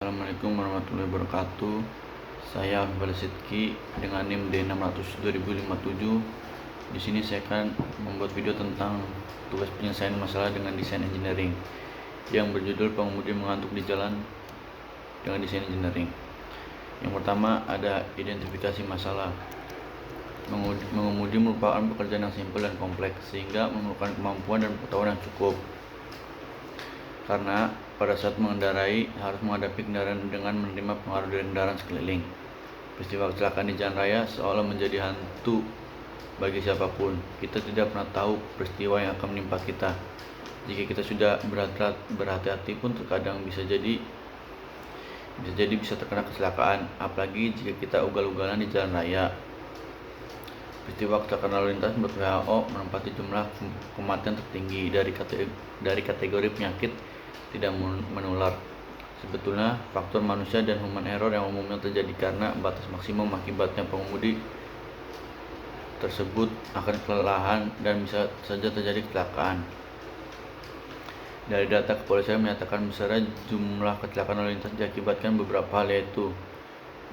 Assalamualaikum warahmatullahi wabarakatuh. Saya Afifal Sidki dengan NIM D600-2057. Di sini saya akan membuat video tentang tugas penyelesaian masalah dengan desain engineering yang berjudul pengemudi mengantuk di jalan dengan desain engineering. Yang pertama ada identifikasi masalah. Mengemudi merupakan pekerjaan yang simpel dan kompleks sehingga memerlukan kemampuan dan pengetahuan yang cukup. Karena pada saat mengendarai harus menghadapi kendaraan dengan menerima pengaruh dari kendaraan sekeliling. Peristiwa kecelakaan di jalan raya seolah menjadi hantu bagi siapapun. Kita tidak pernah tahu peristiwa yang akan menimpa kita. Jika kita sudah berhati-hati pun terkadang bisa terkena kecelakaan, apalagi jika kita ugal-ugalan di jalan raya. Peristiwa kecelakaan lalu lintas menurut WHO menempati jumlah kematian tertinggi dari kategori penyakit tidak menular. Sebetulnya faktor manusia dan human error yang umumnya terjadi karena batas maksimum akibatnya pengemudi tersebut akan kelelahan dan bisa saja terjadi kecelakaan. Dari data kepolisian menyatakan besarnya jumlah kecelakaan lalu lintas diakibatkan beberapa hal, yaitu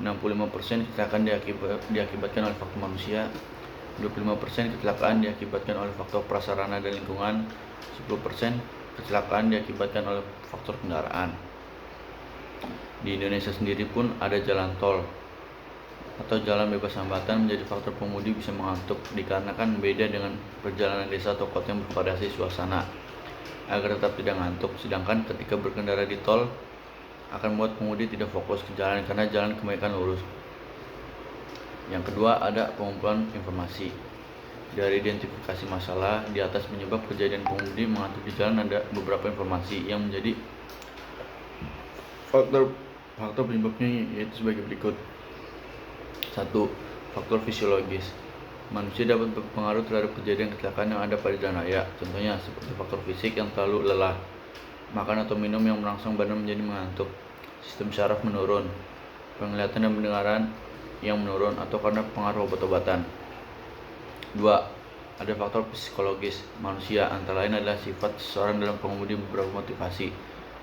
65% kecelakaan diakibatkan oleh faktor manusia, 25% kecelakaan diakibatkan oleh faktor prasarana dan lingkungan, 10% kecelakaan diakibatkan oleh faktor kendaraan. Di Indonesia sendiri pun ada jalan tol atau jalan bebas hambatan menjadi faktor pengemudi bisa mengantuk dikarenakan beda dengan perjalanan desa atau kota yang bervariasi suasana agar tetap tidak ngantuk. Sedangkan ketika berkendara di tol akan membuat pengemudi tidak fokus ke jalan karena jalan kebanyakan lurus. Yang kedua ada pengumpulan informasi. Dari identifikasi masalah di atas penyebab kejadian pengemudi mengantuk di jalan ada beberapa informasi yang menjadi faktor penyebabnya, yaitu sebagai berikut. 1. Faktor fisiologis. Manusia dapat berpengaruh terhadap kejadian kecelakaan yang ada pada jalan raya. Contohnya seperti faktor fisik yang terlalu lelah, makan atau minum yang merangsang badan menjadi mengantuk, sistem syaraf menurun, penglihatan dan pendengaran yang menurun, atau karena pengaruh obat-obatan. 2. Ada faktor psikologis manusia, antara lain adalah sifat seseorang dalam pengemudi, beberapa motivasi,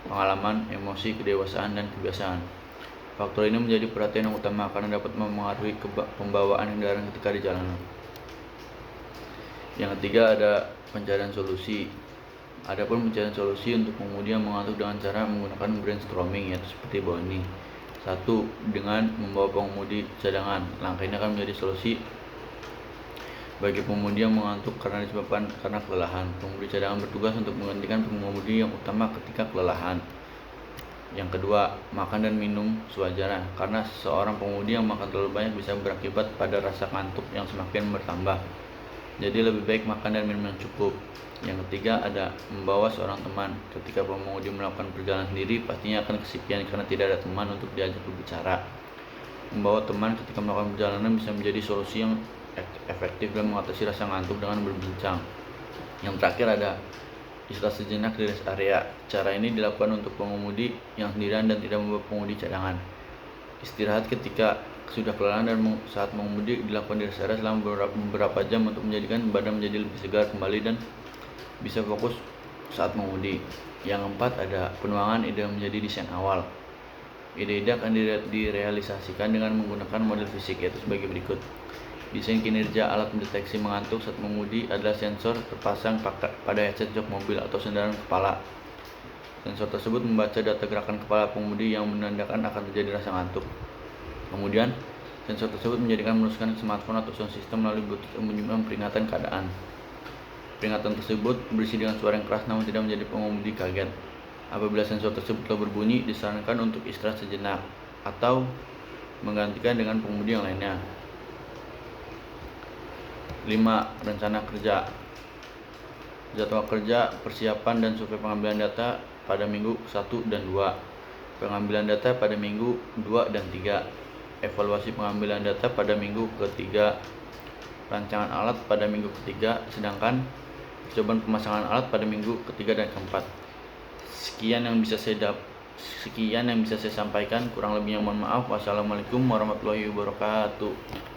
pengalaman, emosi, kedewasaan, dan kebiasaan. Faktor ini menjadi perhatian yang utama karena dapat mempengaruhi pembawaan kendaraan ketika di jalanan. Yang ketiga ada pencarian solusi. Adapun pencarian solusi untuk pengemudi yang mengantuk dengan cara menggunakan brainstorming, yaitu seperti bawah ini. 1. Dengan membawa pengemudi cadangan. Langkah ini akan menjadi solusi bagi pengemudi yang mengantuk karena disebabkan karena kelelahan. Pengemudi cadangan bertugas untuk menggantikan pengemudi yang utama ketika kelelahan. Yang kedua, makan dan minum sewajarnya, karena seorang pengemudi yang makan terlalu banyak bisa berakibat pada rasa ngantuk yang semakin bertambah. Jadi lebih baik makan dan minum yang cukup. Yang ketiga ada membawa seorang teman. Ketika pengemudi melakukan perjalanan sendiri, pastinya akan kesepian karena tidak ada teman untuk diajak berbicara. Membawa teman ketika melakukan perjalanan bisa menjadi solusi yang efektif dalam mengatasi rasa ngantuk dengan berbincang. Yang terakhir ada istirahat sejenak di rest area. Cara ini dilakukan untuk pengemudi yang sendirian dan tidak membawa pengemudi cadangan. Istirahat ketika sudah kelelahan dan saat mengemudi dilakukan di rest area selama beberapa jam untuk menjadikan badan menjadi lebih segar kembali dan bisa fokus saat mengemudi. Yang keempat ada penuangan ide menjadi desain awal. Ide-ide akan direalisasikan dengan menggunakan model fisik, yaitu sebagai berikut. Desain kinerja alat mendeteksi mengantuk saat mengemudi adalah sensor terpasang pada headset jok mobil atau sandaran kepala. Sensor tersebut membaca data gerakan kepala pengemudi yang menandakan akan terjadi rasa ngantuk. Kemudian, sensor tersebut meneruskan ke smartphone atau sound system melalui Bluetooth yang menyimpan peringatan keadaan. Peringatan tersebut berisi dengan suara yang keras namun tidak menjadi pengemudi kaget. Apabila sensor tersebut telah berbunyi, disarankan untuk istirahat sejenak atau menggantikan dengan pengemudi yang lainnya. 5. Rencana kerja. Jadwal kerja, persiapan dan survei pengambilan data pada minggu 1 dan 2. Pengambilan data pada minggu 2 dan 3. Evaluasi pengambilan data pada minggu ketiga. Rancangan alat pada minggu ketiga, sedangkan percobaan pemasangan alat pada minggu ketiga dan keempat. Sekian yang bisa saya sampaikan. Kurang lebihnya mohon maaf. Wassalamualaikum warahmatullahi wabarakatuh.